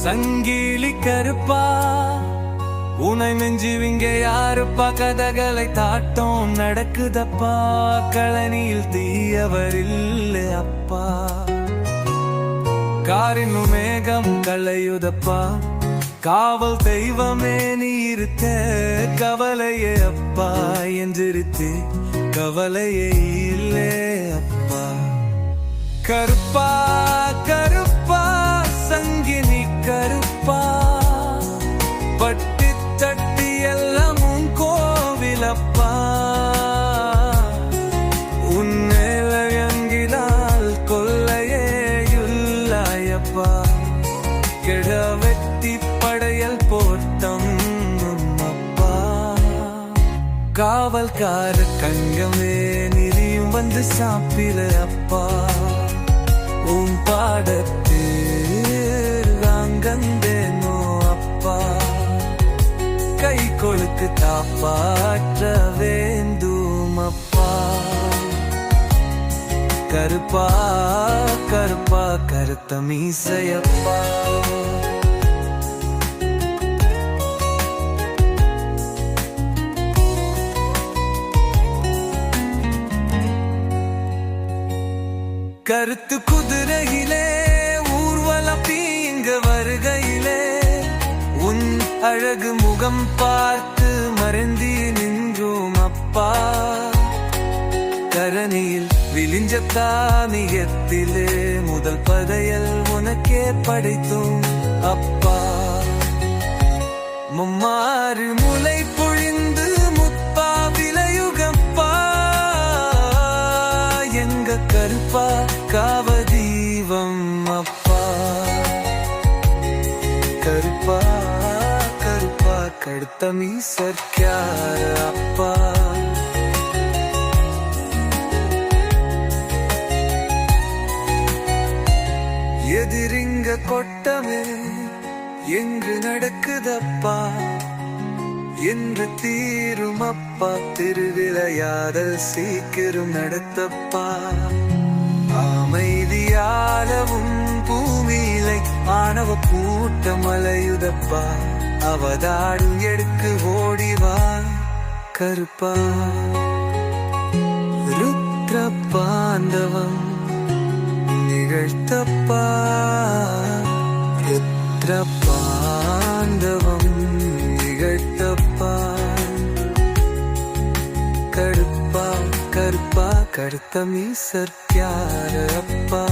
சங்கிலி கருப்பா உனை நெஞ்சுவிங்க யாருப்பா கதகளை தாட்டம் நடக்குதப்பா கழனியில் தீயவரில்லை அப்பா காரின் மேகம் களையுதப்பா காவல் தெய்வமே நீ இருக்க கவலையே அப்பா என்றிருத்து கவலையே இல்லை அப்பா கருப்பா கருப்பா சங்கினி கருப்பா பட்டி தட்டி எல்லாம் உன் கோவிலப்பா உன்னேலயங்கினால் கொல்லையே இல்லாயப்பா கெட வெட்டி படையல் போட்டம் அப்பா காவல்கார கங்கமே நிதியும் வந்து சாப்பிட அப்பா உன் பாடத்து அங்கந்தேனோ அப்பா கை கொழுக்கு காப்பாற்ற வேண்டும் அப்பா கருப்பா கருப்பா கருத்த மீசையப்பா கருத்து குதிரையிலே ஊர்வலம் இங்க வருகையிலே உன் அழகு முகம் பார்த்து மறந்தி நின்றோம் அப்பா கரணியில் விழிஞ்ச தானியத்திலே முதல் பதையல் உனக்கே படைத்தோம் அப்பா மும்மாறு முளை பொழிந்து முப்பா விலையுகப்பா எங்க கருப்பா காவதீவம் அப்பா கருப்பா கருப்பா கடுத்த மீசர்க்கார அப்பா எதிரிங்க கொட்டமே எங்கு நடக்குதப்பா என்று தீரும் அப்பா திருவிளையாடல் சீக்கிரம் நடத்தப்பா அமைதியாலவும் பூமியிலை ஆணவ கூட்டம் அலையுதப்பா அவதாடும் எடுக்கு ஓடிவா கருப்பா ருத்ர பாண்டவம் நிகழ்த்தப்பா ருத்ர பாண்டவம் நிகழ்த்தப்பா கருப்பா கருப்பா கருத்த மீசர்க்கார அப்பா